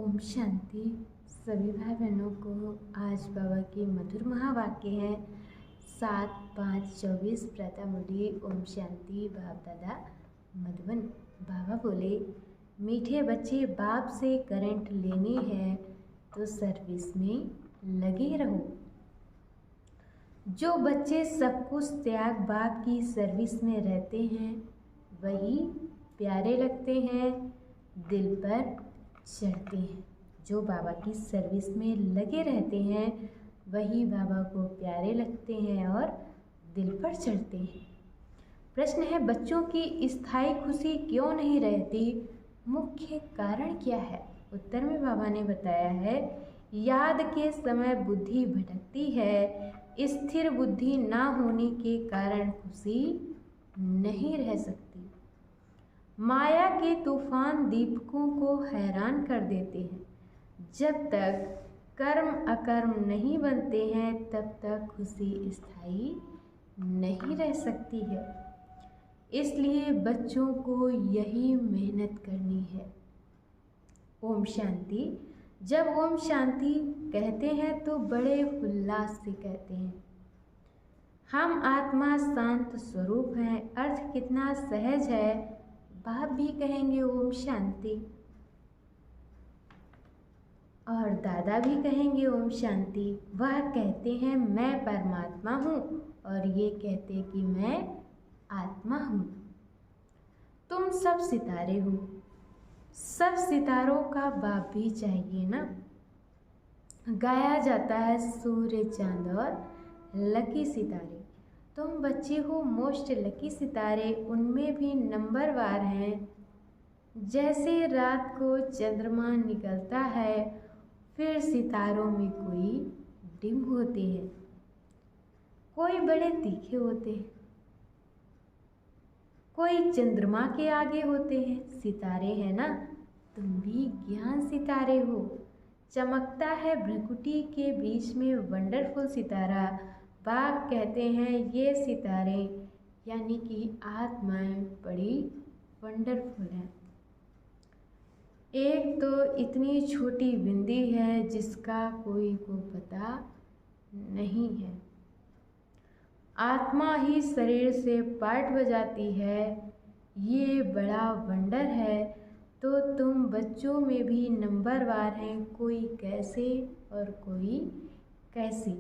ओम शांति। सभी भाई बहनों को आज बाबा की मधुर महावाक्य है 7/5/24 प्रथमुड़ी ओम शांति। बाप दादा मधुबन। बाबा बोले, मीठे बच्चे, बाप से करंट लेनी है तो सर्विस में लगे रहो। जो बच्चे सब कुछ त्याग बाप की सर्विस में रहते हैं वही प्यारे लगते हैं, दिल पर चढ़ते हैं। जो बाबा की सर्विस में लगे रहते हैं वही बाबा को प्यारे लगते हैं और दिल पर चढ़ते हैं। प्रश्न है, बच्चों की स्थायी खुशी क्यों नहीं रहती? मुख्य कारण क्या है? उत्तर में बाबा ने बताया है, याद के समय बुद्धि भटकती है। स्थिर बुद्धि ना होने के कारण खुशी नहीं रह सकती। माया के तूफान दीपकों को हैरान कर देते हैं। जब तक कर्म अकर्म नहीं बनते हैं तब तक खुशी स्थायी नहीं रह सकती है। इसलिए बच्चों को यही मेहनत करनी है। ओम शांति। जब ओम शांति कहते हैं तो बड़े उल्लास से कहते हैं। हम आत्मा शांत स्वरूप हैं। अर्थ कितना सहज है। बाप भी कहेंगे ओम शांति और दादा भी कहेंगे ओम शांति। वह कहते हैं मैं परमात्मा हूँ और ये कहते कि मैं आत्मा हूँ। तुम सब सितारे हो। सब सितारों का बाप भी चाहिए ना। गाया जाता है सूर्य, चांद और लकी सितारे। तुम बच्चे हो मोस्ट लकी सितारे, उनमें भी नंबरवार हैं। जैसे रात को चंद्रमा निकलता है फिर सितारों में कोई डिम होते हैं, कोई बड़े तीखे होते हैं, कोई चंद्रमा के आगे होते हैं। सितारे हैं ना, तुम भी ज्ञान सितारे हो। चमकता है भ्रकुटी के बीच में वंडरफुल सितारा। बाप कहते हैं ये सितारे यानी कि आत्माएं बड़ी वंडरफुल हैं। एक तो इतनी छोटी बिंदी है जिसका कोई को पता नहीं है। आत्मा ही शरीर से पार्ट बजाती है, ये बड़ा वंडर है। तो तुम बच्चों में भी नंबरवार हैं, कोई कैसे और कोई कैसी।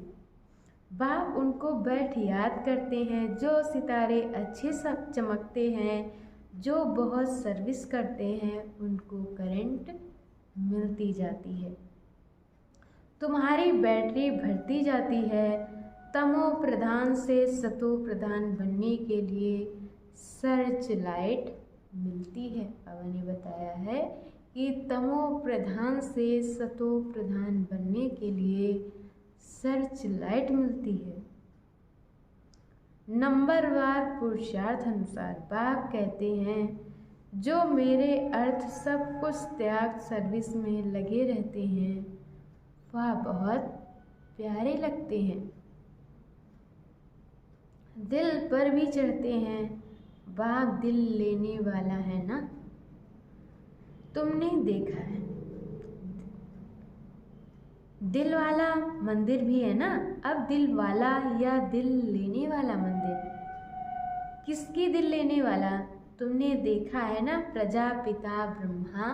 बाप उनको बैठ याद करते हैं। जो सितारे अच्छे सब चमकते हैं, जो बहुत सर्विस करते हैं, उनको करंट मिलती जाती है। तुम्हारी बैटरी भरती जाती है। तमो प्रधान से सतो प्रधान बनने के लिए सर्च लाइट मिलती है। बाबा ने बताया है कि तमो प्रधान से सतो प्रधान बनने के लिए सर्च लाइट मिलती है। नंबरवार पुरुषार्थ अनुसार बाप कहते हैं जो मेरे अर्थ सब कुछ त्याग सर्विस में लगे रहते हैं वह बहुत प्यारे लगते हैं, दिल पर भी चढ़ते हैं। बाप दिल लेने वाला है ना। तुमने देखा है दिल वाला मंदिर भी है ना। अब दिल वाला या दिल लेने वाला मंदिर, किसकी दिल लेने वाला? तुमने देखा है ना, प्रजापिता ब्रह्मा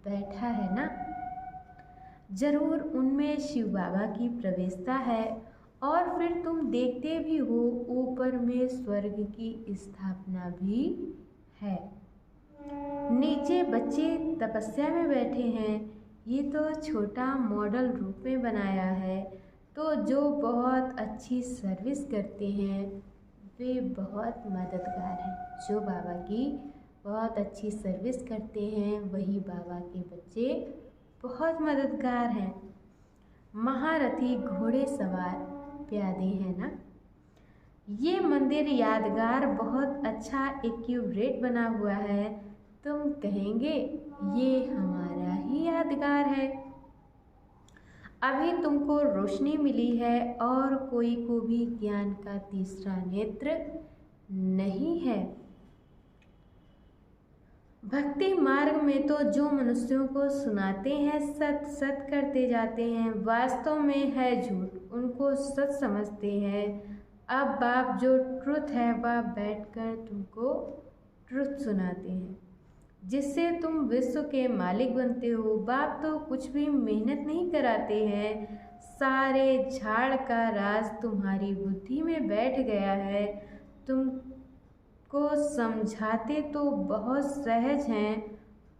बैठा है ना। जरूर उनमें शिव बाबा की प्रवेशता है। और फिर तुम देखते भी हो ऊपर में स्वर्ग की स्थापना भी है। नीचे बच्चे तपस्या में बैठे हैं। ये तो छोटा मॉडल रूप में बनाया है। तो जो बहुत अच्छी सर्विस करते हैं वे बहुत मददगार हैं। जो बाबा की बहुत अच्छी सर्विस करते हैं वही बाबा के बच्चे बहुत मददगार हैं। महारथी घोड़े सवार प्यादे हैं ना। ये मंदिर यादगार बहुत अच्छा एक्यूरेट बना हुआ है। तुम कहेंगे ये हमारा ही यादगार है। अभी तुमको रोशनी मिली है और कोई को भी ज्ञान का तीसरा नेत्र नहीं है। भक्ति मार्ग में तो जो मनुष्यों को सुनाते हैं सत सत करते जाते हैं, वास्तव में है झूठ उनको सच समझते हैं। अब बाप जो ट्रुथ है वह बैठकर तुमको ट्रुथ सुनाते हैं, जिससे तुम विश्व के मालिक बनते हो। बाप तो कुछ भी मेहनत नहीं कराते हैं, सारे झाड़ का राज तुम्हारी बुद्धि में बैठ गया है। तुमको समझाते तो बहुत सहज हैं,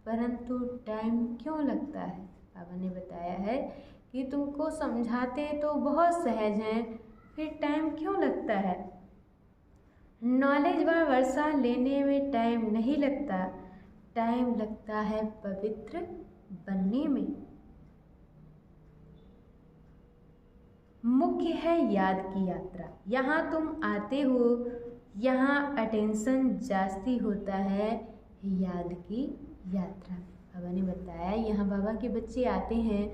परंतु टाइम क्यों लगता है। बाबा ने बताया है कि तुमको समझाते तो बहुत सहज हैं, फिर टाइम क्यों लगता है। नॉलेज व वर्षा लेने में टाइम नहीं लगता, टाइम लगता है पवित्र बनने में। मुख्य है याद की यात्रा। यहाँ तुम आते हो, यहाँ अटेंशन जास्ती होता है याद की यात्रा में। बाबा ने बताया यहाँ बाबा के बच्चे आते हैं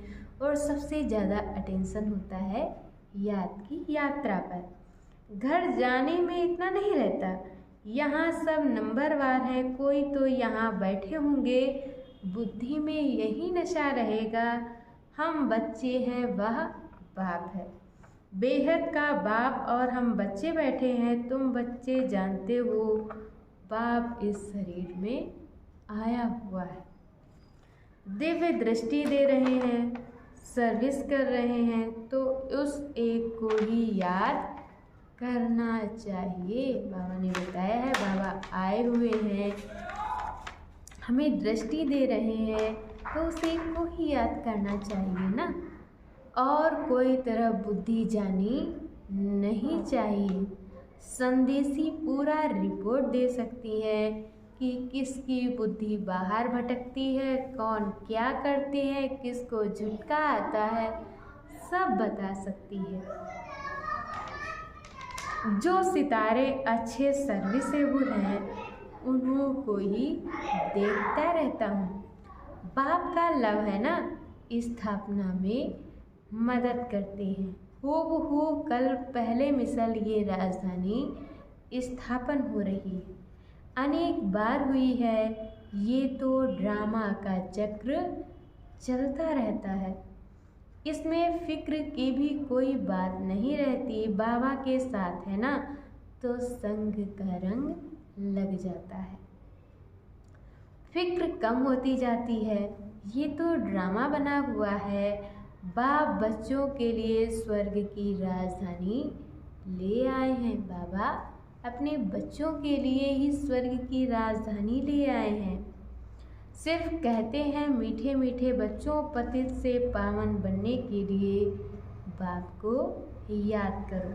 और सबसे ज़्यादा अटेंशन होता है याद की यात्रा पर। घर जाने में इतना नहीं रहता, यहाँ सब नंबरवार है। कोई तो यहाँ बैठे होंगे, बुद्धि में यही नशा रहेगा, हम बच्चे हैं वह बाप है। बेहद का बाप और हम बच्चे बैठे हैं। तुम बच्चे जानते हो बाप इस शरीर में आया हुआ है, दिव्य दृष्टि दे रहे हैं, सर्विस कर रहे हैं, तो उस एक को ही याद करना चाहिए। बाबा ने बताया है बाबा आए हुए हैं, हमें दृष्टि दे रहे हैं, तो उस एक को ही याद करना चाहिए ना, और कोई तरफ बुद्धि जानी नहीं चाहिए। संदेशी पूरा रिपोर्ट दे सकती है कि किसकी बुद्धि बाहर भटकती है, कौन क्या करते हैं, किसको झटका आता है, सब बता सकती है। जो सितारे अच्छे सर्विसेबल हैं उन्हों को ही देखता रहता हूँ। बाप का लव है ना, स्थापना में मदद करते हैं। हूबहू कल पहले मिसल ये राजधानी स्थापन हो रही है, अनेक बार हुई है। ये तो ड्रामा का चक्र चलता रहता है, इसमें फिक्र की भी कोई बात नहीं रहती। बाबा के साथ है ना तो संग का रंग लग जाता है, फिक्र कम होती जाती है। ये तो ड्रामा बना हुआ है। बाप बच्चों के लिए स्वर्ग की राजधानी ले आए हैं। बाबा अपने बच्चों के लिए ही स्वर्ग की राजधानी ले आए हैं। सिर्फ कहते हैं मीठे मीठे बच्चों, पतित से पावन बनने के लिए बाप को याद करो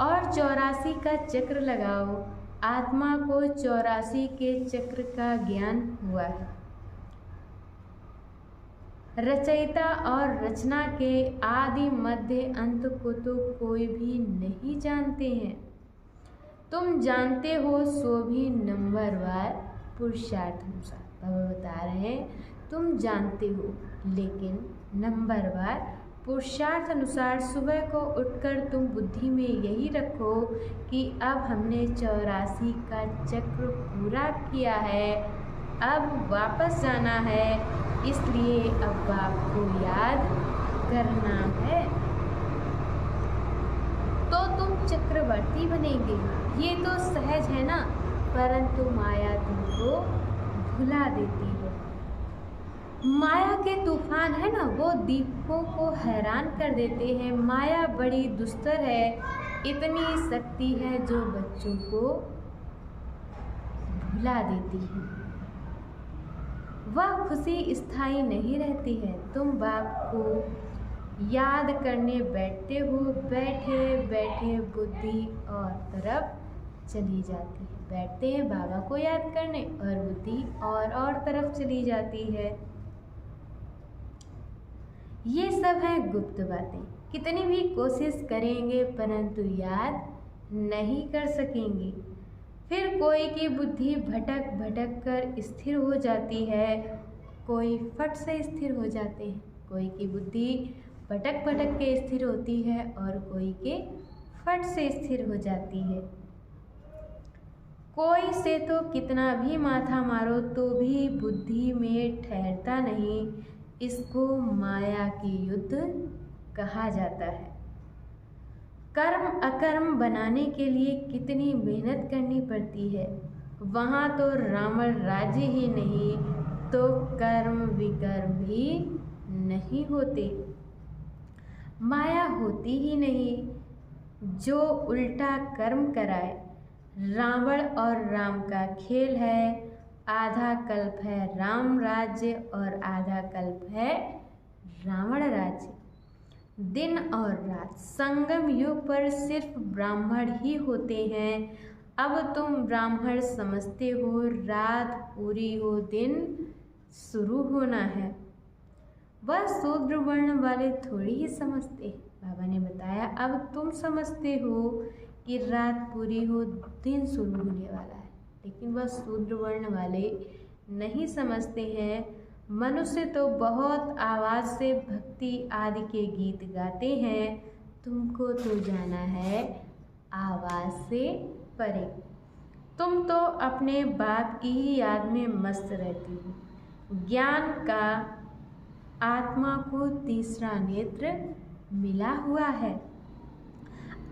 और 84 का चक्र लगाओ। आत्मा को 84 के चक्र का ज्ञान हुआ है। रचयिता और रचना के आदि मध्य अंत को तो कोई भी नहीं जानते हैं। तुम जानते हो सो भी नंबरवार पुरुषार्थ अनुसार। बाबा बता रहे हैं तुम जानते हो, लेकिन नंबरवार पुरुषार्थ अनुसार सुबह को उठकर तुम बुद्धि में यही रखो कि अब हमने 84 का चक्र पूरा किया है, अब वापस जाना है, इसलिए अब आपको याद करना है, तो तुम चक्रवर्ती बनेंगे। ये तो सहज है ना, परंतु माया तुमको भुला देती है। माया के तूफान है ना, वो दीपकों को हैरान कर देते हैं। माया बड़ी दुस्तर है, इतनी शक्ति है जो बच्चों को भुला देती है। वह खुशी स्थायी नहीं रहती है। तुम बाप को याद करने बैठते हो, बैठे बैठे बुद्धि और तरफ चली जाती है। बैठते हैं बाबा को याद करने और बुद्धि और तरफ चली जाती है। ये सब है गुप्त बातें, कितनी भी कोशिश करेंगे परंतु याद नहीं कर सकेंगे। फिर कोई की बुद्धि भटक भटक कर स्थिर हो जाती है, कोई फट से स्थिर हो जाते हैं। कोई की बुद्धि भटक भटक के स्थिर होती है और कोई के फट से स्थिर हो जाती है। कोई से तो कितना भी माथा मारो तो भी बुद्धि में ठहरता नहीं। इसको माया की युद्ध कहा जाता है। कर्म अकर्म बनाने के लिए कितनी मेहनत करनी पड़ती है। वहाँ तो रावण राज्य ही नहीं तो कर्म विकर्म भी नहीं होते। माया होती ही नहीं जो उल्टा कर्म कराए। रावण और राम का खेल है। आधा कल्प है राम राज्य और आधा कल्प है रावण राज्य। दिन और रात संगम युग पर सिर्फ ब्राह्मण ही होते हैं। अब तुम ब्राह्मण समझते हो, रात पूरी हो दिन शुरू होना है। वह शूद्र वर्ण वाले थोड़ी ही समझते। बाबा ने बताया अब तुम समझते हो कि रात पूरी हो दिन शुरू होने वाला है, लेकिन वह शूद्र वर्ण वाले नहीं समझते हैं। मनुष्य तो बहुत आवाज़ से भक्ति आदि के गीत गाते हैं, तुमको तो जाना है आवाज़ से परे। तुम तो अपने बाप की ही याद में मस्त रहती हो। ज्ञान का आत्मा को तीसरा नेत्र मिला हुआ है।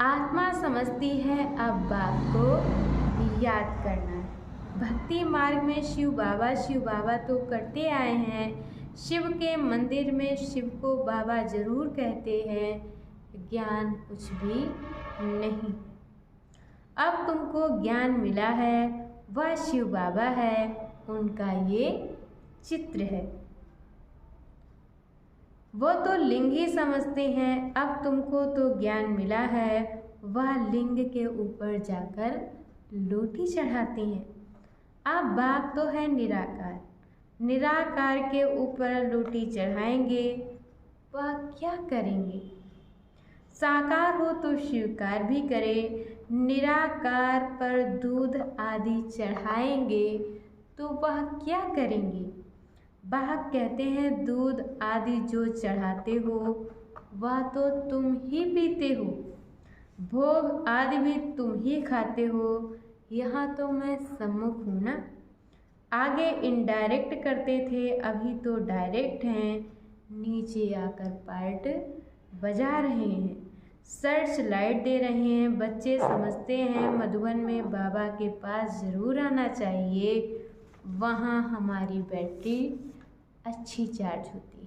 आत्मा समझती है अब बाप को याद करना है। भक्ति मार्ग में शिव बाबा तो करते आए हैं। शिव के मंदिर में शिव को बाबा जरूर कहते हैं। ज्ञान कुछ भी नहीं। अब तुमको ज्ञान मिला है, वह शिव बाबा है, उनका ये चित्र है। वो तो लिंग ही समझते हैं। अब तुमको तो ज्ञान मिला है, वह लिंग के ऊपर जाकर लोटी चढ़ाते हैं। अब बाप तो है निराकार, निराकार के ऊपर लोटी चढ़ाएंगे, वह क्या करेंगे। साकार हो तो स्वीकार भी करे, निराकार पर दूध आदि चढ़ाएंगे तो वह क्या करेंगे। बाप कहते हैं दूध आदि जो चढ़ाते हो वह तो तुम ही पीते हो, भोग आदि भी तुम ही खाते हो। यहाँ तो मैं सम्मुख हूँ ना। आगे इनडायरेक्ट करते थे, अभी तो डायरेक्ट हैं। नीचे आकर पार्ट बजा रहे हैं, सर्च लाइट दे रहे हैं। बच्चे समझते हैं मधुबन में बाबा के पास ज़रूर आना चाहिए, वहाँ हमारी बैटरी अच्छी चार्ज होती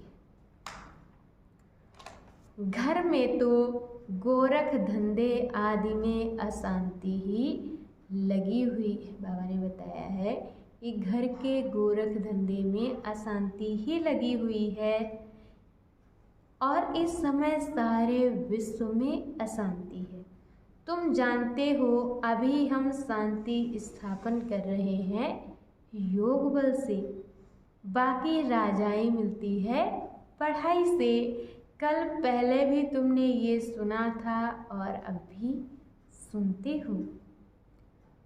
है। घर में तो गोरख धंधे आदि में अशांति ही लगी हुई है। बाबा ने बताया है कि घर के गोरख धंधे में अशांति ही लगी हुई है और इस समय सारे विश्व में अशांति है। तुम जानते हो अभी हम शांति स्थापन कर रहे हैं योग बल से। बाकी राजाई मिलती है पढ़ाई से। कल पहले भी तुमने ये सुना था और अब भी सुनते हो।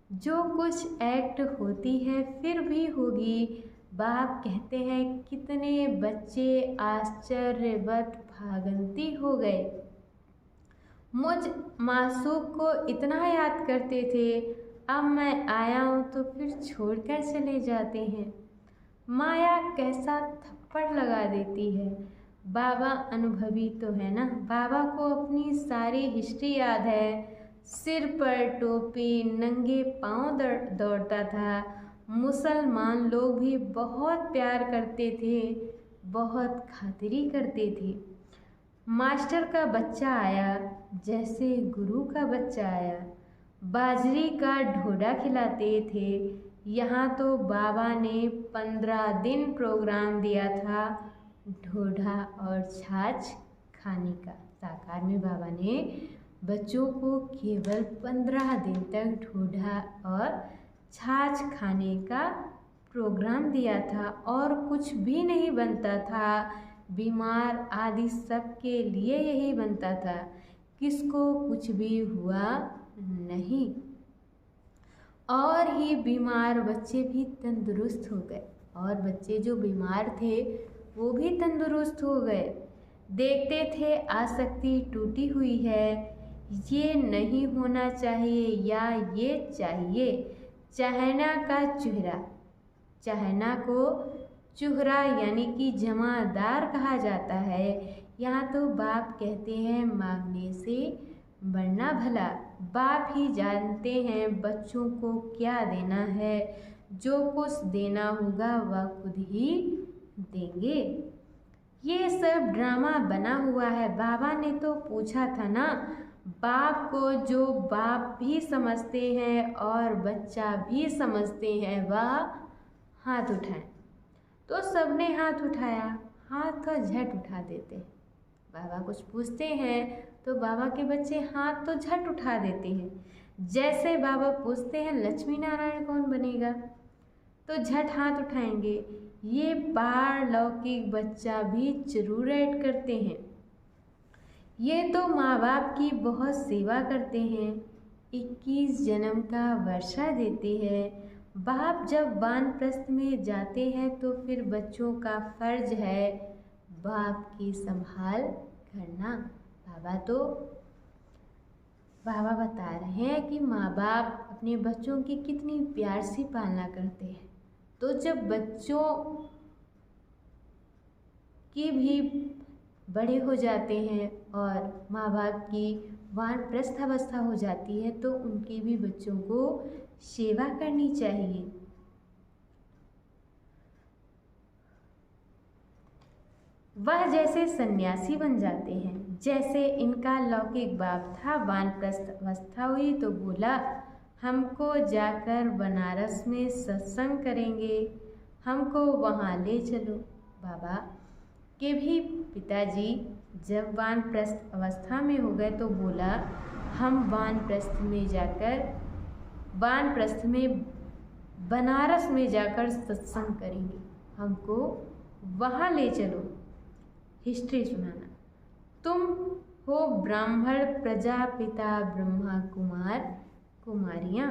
जो कुछ एक्ट होती है फिर भी होगी। बाप कहते हैं कितने बच्चे आश्चर्यवत भागंती हो गए। मुझ मासूम को इतना याद करते थे, अब मैं आया हूँ तो फिर छोड़कर चले जाते हैं। माया कैसा थप्पड़ लगा देती है। बाबा अनुभवी तो है ना। बाबा को अपनी सारी हिस्ट्री याद है। सिर पर टोपी, नंगे पांव दौड़ता था। मुसलमान लोग भी बहुत प्यार करते थे, बहुत खातिरी करते थे। मास्टर का बच्चा आया जैसे गुरु का बच्चा आया। बाजरी का ढोडा खिलाते थे। यहाँ तो बाबा ने 15 दिन प्रोग्राम दिया था ढोडा और छाछ खाने का। साकार में बाबा ने बच्चों को केवल 15 दिन तक ढोडा और छाछ खाने का प्रोग्राम दिया था और कुछ भी नहीं बनता था। बीमार आदि सबके लिए यही बनता था, किसको कुछ भी हुआ नहीं। और ही बीमार बच्चे भी तंदुरुस्त हो गए और बच्चे जो बीमार थे वो भी तंदुरुस्त हो गए। देखते थे आसक्ति टूटी हुई है, ये नहीं होना चाहिए या ये चाहिए। चहना का चूहरा, चहना को चूहरा यानी कि जमादार कहा जाता है। यहाँ तो बाप कहते हैं मांगने से बढ़ना भला। बाप ही जानते हैं बच्चों को क्या देना है, जो कुछ देना होगा वह खुद ही देंगे। ये सब ड्रामा बना हुआ है। बाबा ने तो पूछा था ना, बाप को जो बाप भी समझते हैं और बच्चा भी समझते हैं वह हाथ उठाएं। तो सबने हाथ उठाया। हाथ तो झट उठा देते हैं। बाबा कुछ पूछते हैं तो बाबा के बच्चे हाथ तो झट उठा देते हैं। जैसे बाबा पूछते हैं लक्ष्मी नारायण कौन बनेगा, तो झट हाथ उठाएंगे। ये पारलौकिक बच्चा भी जरूर ऐड करते हैं। ये तो माँ बाप की बहुत सेवा करते हैं, 21 जन्म का वर्षा देते हैं। बाप जब वानप्रस्थ में जाते हैं तो फिर बच्चों का फर्ज है बाप की संभाल करना। बाबा बता रहे हैं कि माँ बाप अपने बच्चों की कितनी प्यार से पालना करते हैं। तो जब बच्चों की भी बड़े हो जाते हैं और माँ बाप की वानप्रस्थ अवस्था हो जाती है तो उनके भी बच्चों को सेवा करनी चाहिए। वह जैसे सन्यासी बन जाते हैं। जैसे इनका लौकिक बाप था, वानप्रस्थ अवस्था हुई तो बोला हमको जाकर बनारस में सत्संग करेंगे, हमको वहाँ ले चलो। बाबा के भी पिताजी जब वानप्रस्थ अवस्था में हो गए तो बोला हम वानप्रस्थ में बनारस में जाकर सत्संग करेंगे, हमको वहाँ ले चलो। हिस्ट्री सुनाना। तुम हो ब्राह्मण प्रजापिता ब्रह्मा कुमार कुमारियाँ।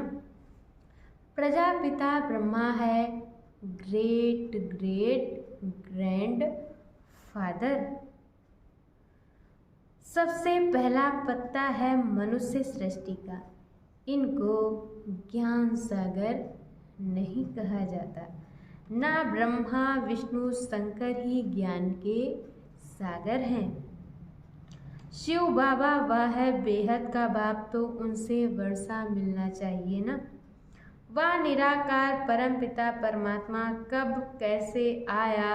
प्रजापिता ब्रह्मा है, ग्रेट ग्रेट ग्रैंड फादर। सबसे पहला पत्ता है मनुष्य सृष्टि का। इनको ज्ञान सागर नहीं कहा जाता। ना ब्रह्मा विष्णु शंकर ही ज्ञान के सागर हैं। शिव बाबा वह है बेहद का बाप, तो उनसे वर्षा मिलना चाहिए ना। वह निराकार परमपिता परमात्मा कब कैसे आया,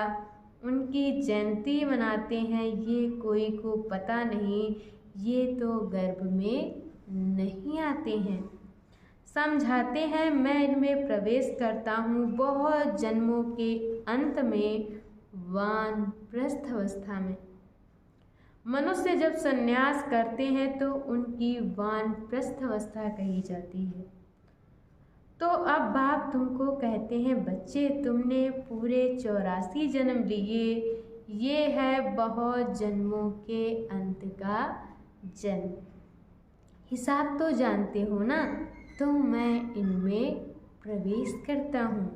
उनकी जयंती मनाते हैं, ये कोई को पता नहीं। ये तो गर्भ में नहीं आते हैं। समझाते हैं मैं इनमें प्रवेश करता हूँ बहुत जन्मों के अंत में, वानप्रस्थ अवस्था में। मनुष्य जब संन्यास करते हैं तो उनकी वानप्रस्थ अवस्था कही जाती है। तो अब बाप तुमको कहते हैं बच्चे तुमने पूरे 84 जन्म लिए, ये है बहुत जन्मों के अंत का जन्म। हिसाब तो जानते हो ना, तो मैं इनमें प्रवेश करता हूँ।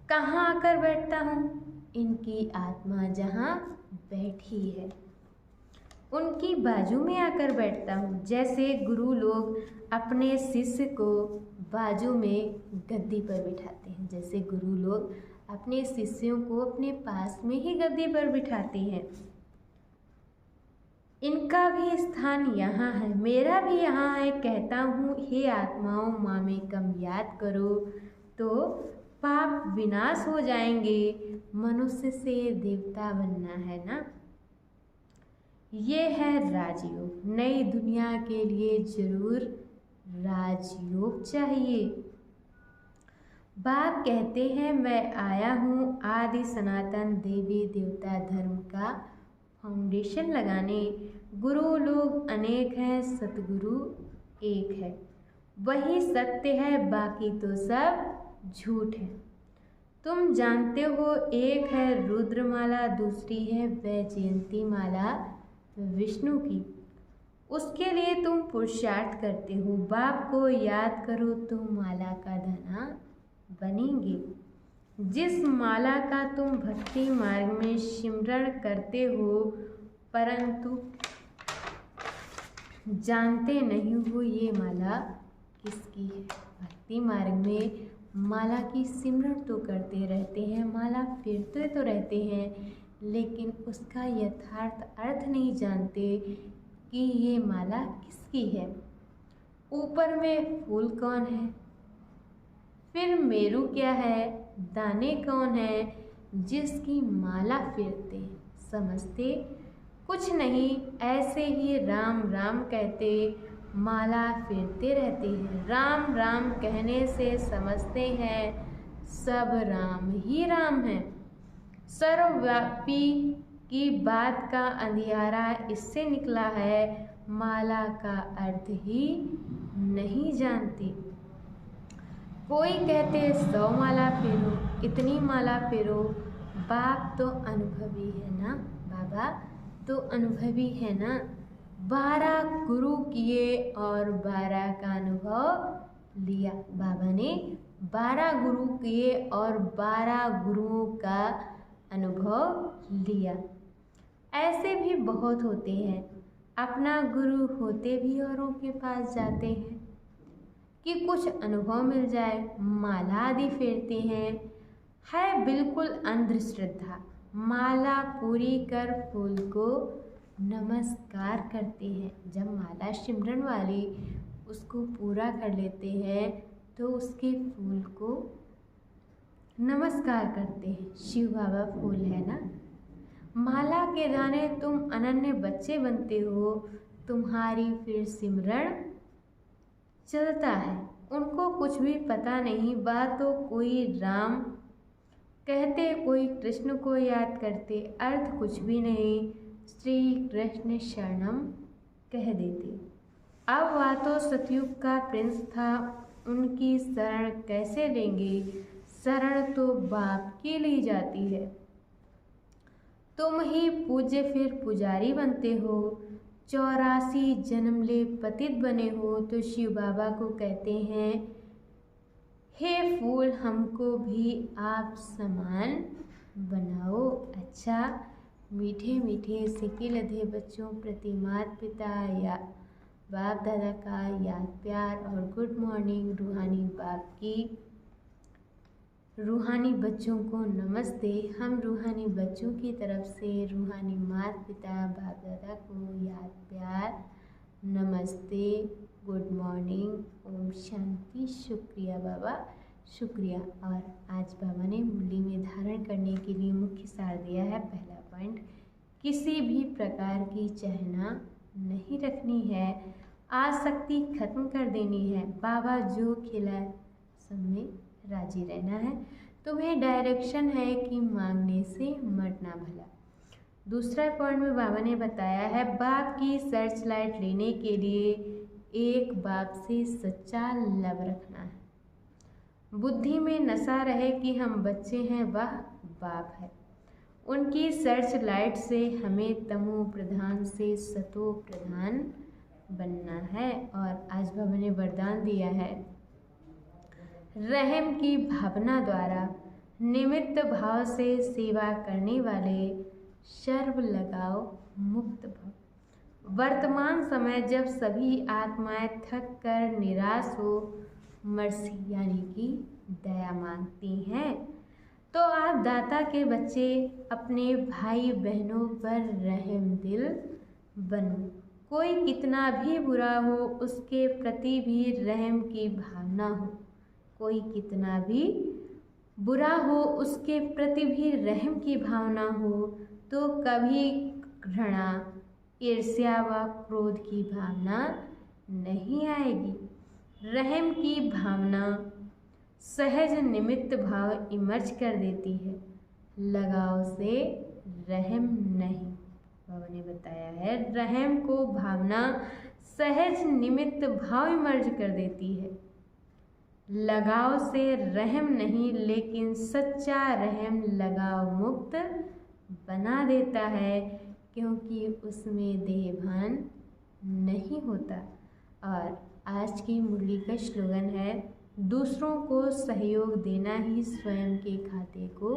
कहाँ आकर बैठता हूँ? इनकी आत्मा जहाँ बैठी है उनकी बाजू में आकर बैठता हूँ। जैसे गुरु लोग अपने शिष्य को बाजू में गद्दी पर बिठाते हैं, जैसे गुरु लोग अपने शिष्यों को अपने पास में ही गद्दी पर बिठाते हैं। इनका भी स्थान यहाँ है, मेरा भी यहाँ है। कहता हूँ हे आत्माओं मामेकम याद करो तो पाप विनाश हो जाएंगे। मनुष्य से देवता बनना है ना। ये है राजयोग। नई दुनिया के लिए जरूर राजयोग चाहिए। बाप कहते हैं मैं आया हूँ आदि सनातन देवी देवता धर्म का फाउंडेशन लगाने। गुरु लोग अनेक हैं, सतगुरु एक है, वही सत्य है, बाकी तो सब झूठ है। तुम जानते हो एक है रुद्रमाला, दूसरी है वैजयंती माला विष्णु की। उसके लिए तुम पुरुषार्थ करते हो। बाप को याद करो तो माला का धना बनेंगे। जिस माला का तुम भक्ति मार्ग में सिमरण करते हो परंतु जानते नहीं हो ये माला किसकी है। भक्ति मार्ग में माला की सिमरन तो करते रहते हैं, माला फेरते तो रहते हैं, लेकिन उसका यथार्थ अर्थ नहीं जानते कि ये माला किसकी है। ऊपर में फूल कौन है, फिर मेरू क्या है, दाने कौन है जिसकी माला फेरते, समझते कुछ नहीं, ऐसे ही राम राम कहते माला फेरते रहते हैं। राम राम कहने से समझते हैं सब राम ही राम है। सर्वव्यापी की बात का अंधियारा इससे निकला है, माला का अर्थ ही नहीं जानती। कोई कहते 100 माला फेरो, इतनी माला फेरो, बाप तो अनुभवी है ना, बाबा तो अनुभवी है ना। 12 गुरु किए और 12 का अनुभव लिया। बाबा ने 12 गुरु किए और 12 गुरुओं का अनुभव लिया। ऐसे भी बहुत होते हैं, अपना गुरु होते भी औरों के पास जाते हैं कि कुछ अनुभव मिल जाए, माला आदि फेरते हैं। है बिल्कुल अंधश्रद्धा। माला पूरी कर फूल को नमस्कार करते हैं। जब माला सिमरन वाली उसको पूरा कर लेते हैं तो उसके फूल को नमस्कार करते हैं। शिव बाबा फूल है ना। माला के दाने तुम अनन्य बच्चे बनते हो, तुम्हारी फिर सिमरन चलता है। उनको कुछ भी पता नहीं, बात तो कोई राम कहते, कोई कृष्ण को याद करते, अर्थ कुछ भी नहीं, श्री कृष्ण शरणम कह देते। अब वह तो सतयुग का प्रिंस था, उनकी शरण कैसे लेंगे, शरण तो बाप की ली जाती है। तुम ही पूज्य फिर पुजारी बनते हो, 84 जन्म ले पतित बने हो तो शिव बाबा को कहते हैं हे फूल हमको भी आप समान बनाओ। अच्छा, मीठे मीठे सिके लधे बच्चों प्रति माता पिता या बाप दादा का याद प्यार और गुड मॉर्निंग। रूहानी बाप की रूहानी बच्चों को नमस्ते। हम रूहानी बच्चों की तरफ से रूहानी माता पिता बाप दादा को याद प्यार नमस्ते, गुड मॉर्निंग, ओम शांति। शुक्रिया बाबा, शुक्रिया। और आज बाबा ने मुरली में धारण करने के लिए मुख्य सार दिया है। पहला पॉइंट, किसी भी प्रकार की चाहना नहीं रखनी है, आसक्ति खत्म कर देनी है। बाबा जो खिलाए सब में राजी रहना है। तुम्हें डायरेक्शन है कि मांगने से मरना भला। दूसरा पॉइंट में बाबा ने बताया है बाप की सर्च लाइट लेने के लिए एक बाप से सच्चा लव रखना है। बुद्धि में नशा रहे कि हम बच्चे हैं, वह बाप है। उनकी सर्च लाइट से हमें तमो प्रधान से सतो प्रधान बनना है। और आज बाबा ने वरदान दिया है रहम की भावना द्वारा निमित्त भाव से सेवा करने वाले सर्व लगाव मुक्त भव। वर्तमान समय जब सभी आत्माएं थक कर निराश हो मर्सी यानी कि दया मांगती हैं, तो आप दाता के बच्चे अपने भाई बहनों पर रहम दिल बनो। कोई कितना भी बुरा हो उसके प्रति भी रहम की भावना हो। कोई कितना भी बुरा हो उसके प्रति भी रहम की भावना हो, तो कभी घृणा ईर्ष्या व क्रोध की भावना नहीं आएगी। रहम की भावना सहज निमित्त भाव इमर्ज कर देती है, लगाव से रहम नहीं। बाबा ने बताया है रहम को भावना सहज निमित्त भाव इमर्ज कर देती है, लगाव से रहम नहीं, लेकिन सच्चा रहम लगाव मुक्त बना देता है, क्योंकि उसमें देहभान नहीं होता। और आज की मुरली का स्लोगन है दूसरों को सहयोग देना ही स्वयं के खाते को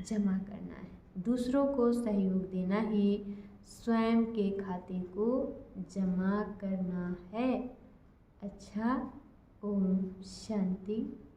जमा करना है। दूसरों को सहयोग देना ही स्वयं के खाते को जमा करना है। अच्छा, ओम शांति।